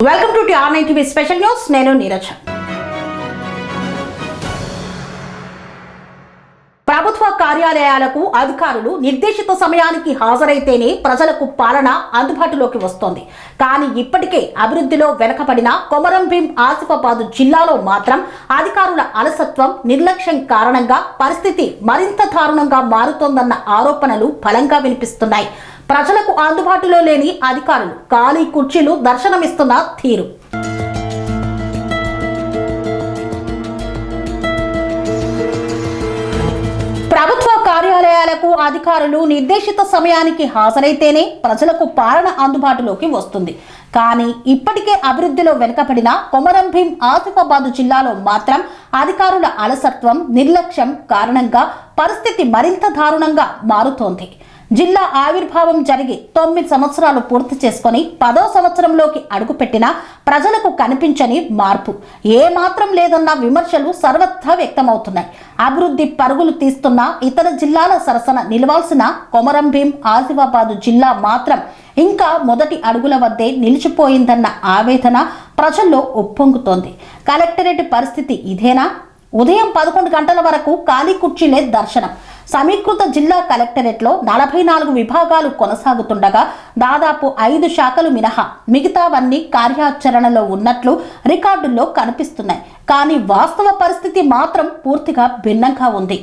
Welcome to TR9 TV special news. నేను నీరజ. ప్రభుత్వ కార్యాలయాలకు అధికారులు నిర్దేశిత సమయానికి హాజరైతేనే ప్రజలకు పాలన అందుబాటులోకి వస్తోంది. కానీ ఇప్పటికే అభివృద్ధిలో వెనకబడిన కొమరంభీం ఆసిఫాబాద్ జిల్లాలో మాత్రం అధికారుల అలసత్వం, నిర్లక్ష్యం కారణంగా పరిస్థితి మరింత దారుణంగా మారుతోందన్న ఆరోపణలు బలంగా వినిపిస్తున్నాయి. ప్రజలకు అందుబాటులో లేని అధికారులు, ఖాళీ కుర్చీలు దర్శనమిస్తున్న తీరు. ప్రభుత్వ కార్యాలయాలకు అధికారులు నిర్దేశిత సమయానికి హాజరైతేనే ప్రజలకు పాలన అందుబాటులోకి వస్తుంది. కానీ ఇప్పటికే అభివృద్ధిలో వెనుకబడిన కొమరంభీం ఆసిఫాబాద్ జిల్లాలో మాత్రం అధికారుల అలసత్వం, నిర్లక్ష్యం కారణంగా పరిస్థితి మరింత దారుణంగా మారుతోంది. జిల్లా ఆవిర్భావం జరిగి 9 సంవత్సరాలు పూర్తి చేసుకుని 10వ సంవత్సరంలోకి అడుగుపెట్టిన ప్రజలకు కనిపించని మార్పు ఏమాత్రం లేదన్న విమర్శలు సర్వత్రా వ్యక్తమవుతున్నాయి. అభివృద్ధి పరుగులు తీస్తున్న ఇతర జిల్లాల సరసన నిలవాల్సిన కొమరంభీం ఆసిఫాబాద్ జిల్లా మాత్రం ఇంకా మొదటి అడుగుల వద్దే నిలిచిపోయిందన్న ఆవేదన ప్రజల్లో ఉప్పొంగుతోంది. కలెక్టరేట్ పరిస్థితి ఇదేనా? ఉదయం 11 గంటల వరకు ఖాళీ కుర్చీలే దర్శనం. సమీకృత జిల్లా కలెక్టరేట్లో 44 విభాగాలు కొనసాగుతుండగా దాదాపు 5 శాఖలు మినహా మిగతావన్నీ కార్యాచరణలో ఉన్నట్లు రికార్డుల్లో కనిపిస్తున్నాయి. కానీ వాస్తవ పరిస్థితి మాత్రం పూర్తిగా భిన్నంగా ఉంది.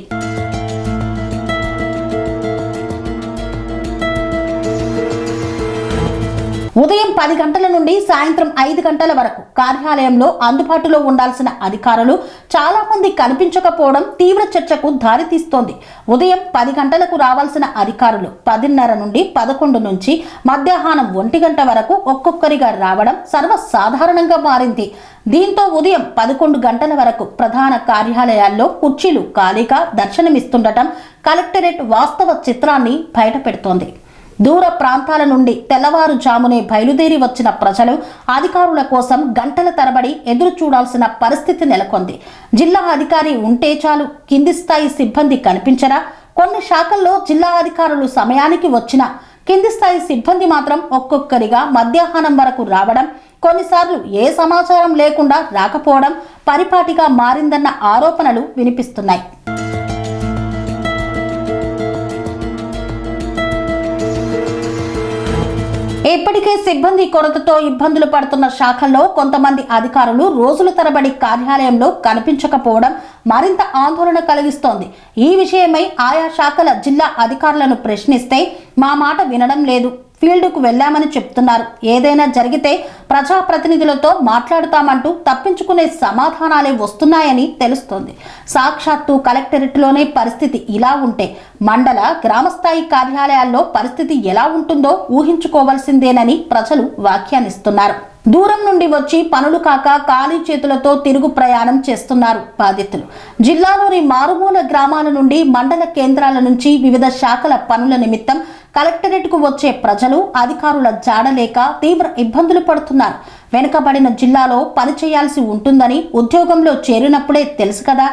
ఉదయం 10 గంటల నుండి సాయంత్రం 5 గంటల వరకు కార్యాలయంలో అందుబాటులో ఉండాల్సిన అధికారులు చాలా మంది కనిపించకపోవడం తీవ్ర చర్చకు దారితీస్తోంది. ఉదయం 10 గంటలకు రావాల్సిన అధికారులు 10:30 నుండి 11 నుంచి మధ్యాహ్నం 1 గంట వరకు ఒక్కొక్కరిగా రావడం సర్వసాధారణంగా మారింది. దీంతో ఉదయం 11 గంటల వరకు ప్రధాన కార్యాలయాల్లో కుర్చీలు ఖాళీగా దర్శనమిస్తుండటం కలెక్టరేట్ వాస్తవ చిత్రాన్ని బయటపెడుతోంది. దూర ప్రాంతాల నుండి తెల్లవారుజామునే బయలుదేరి వచ్చిన ప్రజలు అధికారుల కోసం గంటల తరబడి ఎదురు చూడాల్సిన పరిస్థితి నెలకొంది. జిల్లా అధికారి ఉంటే చాలు, కింది స్థాయి సిబ్బంది కనిపించరా? కొన్ని శాఖల్లో జిల్లా అధికారులు సమయానికి వచ్చినా కింది స్థాయి సిబ్బంది మాత్రం ఒక్కొక్కరిగా మధ్యాహ్నం వరకు రావడం, కొన్నిసార్లు ఏ సమాచారం లేకుండా రాకపోవడం పరిపాటిగా మారిందన్న ఆరోపణలు వినిపిస్తున్నాయి. ఇప్పటికే సిబ్బంది కొరతతో ఇబ్బందులు పడుతున్న శాఖల్లో కొంతమంది అధికారులు రోజుల తరబడి కార్యాలయంలో కనిపించకపోవడం మరింత ఆందోళన కలిగిస్తోంది. ఈ విషయమై ఆయా శాఖల జిల్లా అధికారులను ప్రశ్నిస్తే మా మాట వినడం లేదు, ఫీల్డ్కు వెళ్లామని చెప్తున్నారు, ఏదైనా జరిగితే ప్రజాప్రతినిధులతో మాట్లాడుతామంటూ తప్పించుకునే సమాధానాలే వస్తున్నాయని తెలుస్తోంది. సాక్షాత్తు కలెక్టరేట్లోనే పరిస్థితి ఇలా ఉంటే మండల, గ్రామస్థాయి కార్యాలయాల్లో పరిస్థితి ఎలా ఉంటుందో ఊహించుకోవాల్సిందేనని ప్రజలు వ్యాఖ్యానిస్తున్నారు. దూరం నుండి వచ్చి పనులు కాక ఖాళీ చేతులతో తిరుగు ప్రయాణం చేస్తున్నారు బాధితులు. జిల్లాలోని మారుమూల గ్రామాల నుండి మండల కేంద్రాల నుంచి వివిధ శాఖల పనుల నిమిత్తం కలెక్టరేట్కు వచ్చే ప్రజలు అధికారుల జాడలేక తీవ్ర ఇబ్బందులు పడుతున్నారు. వెనుకబడిన జిల్లాలో పనిచేయాల్సి ఉంటుందని ఉద్యోగంలో చేరినప్పుడే తెలుసు కదా,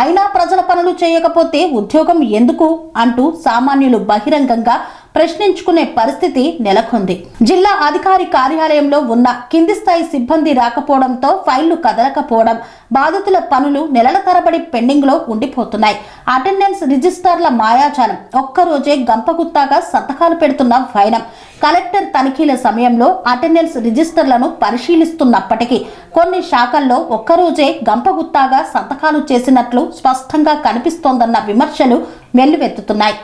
అయినా ప్రజల పనులు చేయకపోతే ఉద్యోగం ఎందుకు అంటూ సామాన్యులు బహిరంగంగా ప్రశ్నించుకునే పరిస్థితి నెలకొంది. జిల్లా అధికారి కార్యాలయంలో ఉన్న కింది స్థాయి సిబ్బంది రాకపోవడంతో ఫైళ్లు కదలకపోవడం, బాధితుల పనులు నెలల తరబడి పెండింగ్ లో ఉండిపోతున్నాయి. అటెండెన్స్ రిజిస్టర్ల మాయాజాలం, ఒక్కరోజే గంపగుత్తాగా సంతకాలు పెడుతున్న వైనం. కలెక్టర్ తనిఖీల సమయంలో అటెండెన్స్ రిజిస్టర్లను పరిశీలిస్తున్నప్పటికీ కొన్ని శాఖల్లో ఒక్కరోజే గంపగుత్తాగా సంతకాలు చేసినట్లు స్పష్టంగా కనిపిస్తోందన్న విమర్శలు వెల్లువెత్తుతున్నాయి.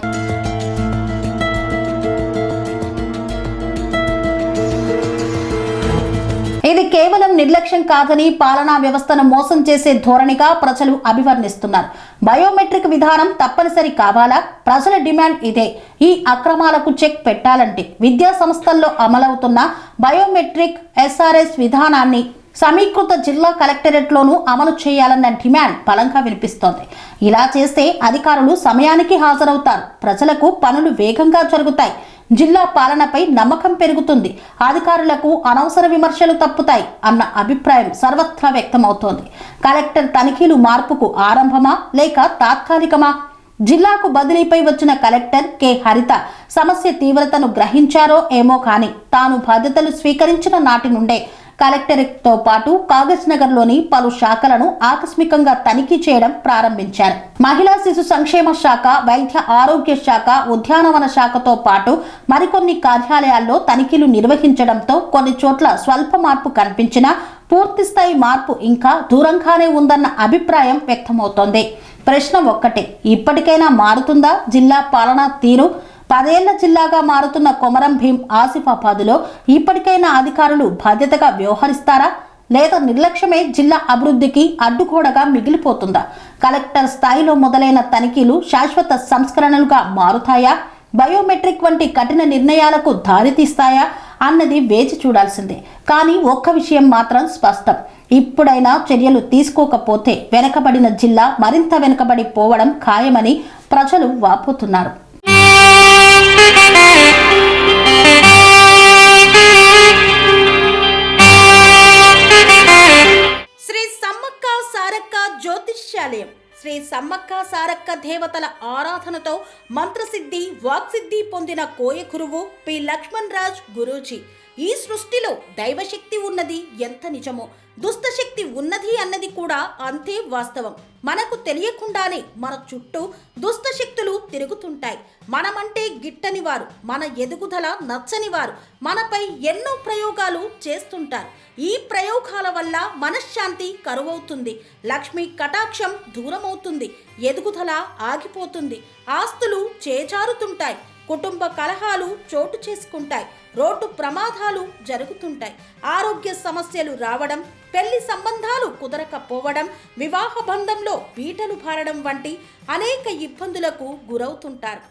ఇది కేవలం నిర్లక్ష్యం కాదని పాలనా వ్యవస్థను మోసం చేసే ధోరణిగా ప్రజలు అభివర్ణిస్తున్నారు. బయోమెట్రిక్ విధానం తప్పనిసరి కావాలా? ప్రజల డిమాండ్ ఇదే. ఈ అక్రమాలకు చెక్ పెట్టాలంటే విద్యా సంస్థల్లో అమలవుతున్న బయోమెట్రిక్ SRS విధానాన్ని సమీకృత జిల్లా కలెక్టరేట్లోనూ అమలు చేయాలన్న డిమాండ్ బలంగా వినిపిస్తోంది. ఇలా చేస్తే అధికారులు సమయానికి హాజరవుతారు, ప్రజలకు పనులు వేగంగా జరుగుతాయి, జిల్లా పాలనపై నమ్మకం పెరుగుతుంది, అధికారులకు అనవసర విమర్శలు తప్పుతాయి అన్న అభిప్రాయం సర్వత్రా వ్యక్తమవుతోంది. కలెక్టర్ తనిఖీలు మార్పుకు ఆరంభమా లేక తాత్కాలికమా? జిల్లాకు బదిలీపై వచ్చిన కలెక్టర్ కె హరిత సమస్య తీవ్రతను గ్రహించారో ఏమో కానీ తాను బాధ్యతలు స్వీకరించిన నాటి నుండే కలెక్టరేట్తో పాటు కాగజ్ నగర్లోని పలు శాఖలను ఆకస్మికంగా తనిఖీ చేయడం ప్రారంభించారు. మహిళా శిశు సంక్షేమ శాఖ, వైద్య ఆరోగ్య శాఖ, ఉద్యానవన శాఖతో పాటు మరికొన్ని కార్యాలయాల్లో తనిఖీలు నిర్వహించడంతో కొన్ని చోట్ల స్వల్ప మార్పు కనిపించినా పూర్తిస్థాయి మార్పు ఇంకా దూరంగానే ఉందన్న అభిప్రాయం వ్యక్తమవుతోంది. ప్రశ్న ఒక్కటే, ఇప్పటికైనా మారుతుందా జిల్లా పాలనా తీరు? 10 ఏళ్ల జిల్లాగా మారుతున్న కొమరం భీం ఆసిఫాబాద్లో ఇప్పటికైనా అధికారులు బాధ్యతగా వ్యవహరిస్తారా, లేదా నిర్లక్ష్యమే జిల్లా అభివృద్ధికి అడ్డుగోడగా మిగిలిపోతుందా? కలెక్టర్ స్థాయిలో మొదలైన తనిఖీలు శాశ్వత సంస్కరణలుగా మారుతాయా, బయోమెట్రిక్ వంటి కఠిన నిర్ణయాలకు దారితీస్తాయా అన్నది వేచి చూడాల్సిందే. కానీ ఒక్క విషయం మాత్రం స్పష్టం, ఇప్పుడైనా చర్యలు తీసుకోకపోతే వెనుకబడిన జిల్లా మరింత వెనుకబడి పోవడం ఖాయమని ప్రజలు వాపోతున్నారు. శ్రీ సమ్మక్క సారక్క జ్యోతిష్యాలయం శ్రీ సమ్మక్క సారక్క దేవతల ఆరాధనతో మంత్రసిద్ధి, వాక్సిద్ధి పొందిన కోయకురువు పి లక్ష్మణ్ రాజ్ గురూజీ. ఈ సృష్టిలో దైవశక్తి ఉన్నది ఎంత నిజమో, దుష్టశక్తి ఉన్నది అన్నది కూడా అంతే వాస్తవం. మనకు తెలియకుండానే మన చుట్టూ దుష్టశక్తులు తిరుగుతుంటాయి. మనమంటే గిట్టని వారు, మన ఎదుగుదల నచ్చని వారు మనపై ఎన్నో ప్రయోగాలు చేస్తుంటారు. ఈ ప్రయోగాల వల్ల మనశ్శాంతి కరువవుతుంది, లక్ష్మీ కటాక్షం దూరమవుతుంది, ఎదుగుదల ఆగిపోతుంది, ఆస్తులు చేజారుతుంటాయి, కుటుంబ కలహాలు చోటు చేసుకుంటాయి, రోడ్డు ప్రమాదాలు జరుగుతుంటాయి, ఆరోగ్య సమస్యలు రావడం, పెళ్లి సంబంధాలు కుదరకపోవడం, వివాహ బంధంలో పీటలు భారడం వంటి అనేక ఇబ్బందులకు గురవుతుంటారు.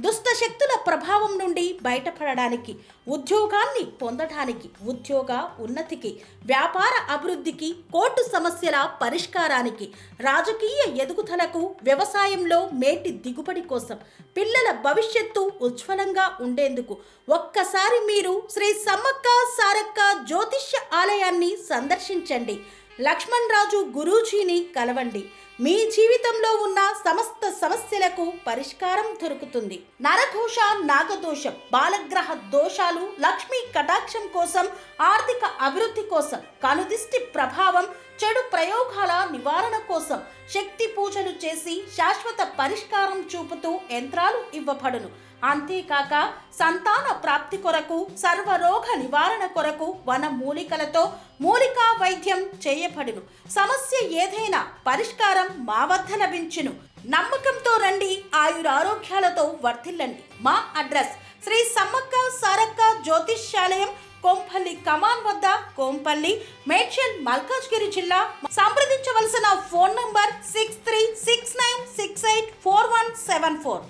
దుష్టశక్తుల ప్రభావం నుండి బయటపడడానికి, ఉద్యోగాన్ని పొందడానికి, ఉద్యోగ ఉన్నతికి, వ్యాపార అభివృద్ధికి, కోర్టు సమస్యల పరిష్కారానికి, రాజకీయ ఎదుగుదలకు, వ్యవసాయంలో మేటి దిగుబడి కోసం, పిల్లల భవిష్యత్తు ఉజ్వలంగా ఉండేందుకు ఒక్కసారి మీరు శ్రీ సమ్మక్క సారక్క జ్యోతిష్య ఆలయాన్ని సందర్శించండి. లక్ష్మణ్ రాజు గురూజీని కలవండి. మీ జీవితంలో ఉన్న సమస్త సమస్యలకు పరిష్కారం దొరుకుతుంది. నరదోష, నాగదోషం, బాలగ్రహ దోషాలు, లక్ష్మీ కటాక్షం కోసం, ఆర్థిక అభివృద్ధి కోసం, కనుదిష్టి ప్రభావం, చెడు ప్రయోగాల నివారణ కోసం శక్తి పూజలు చేసి శాశ్వత పరిష్కారం చూపుతూ యంత్రాలు ఇవ్వబడును. అంతేకాక సంతాన ప్రాప్తి కొరకు, సర్వరోగ నివారణ కొరకు వన మూలికలతో మూలికా వైద్యం చేయబడును. సమస్య ఏదైనా పరిష్కారం మా వద్ద లభించును. నమ్మకంతో రండి, ఆయురారోగ్యాలతో వర్ధిల్లండి. మా అడ్రస్ శ్రీ సమ్మక్క సారక్క జ్యోతిష్యాలయం, కోంపల్లి కమాన్ వద్ద, కోంపల్లి, మేడ్చల్, మల్కాజ్గిరి జిల్లా. సంప్రదించవలసిన ఫోన్ నంబర్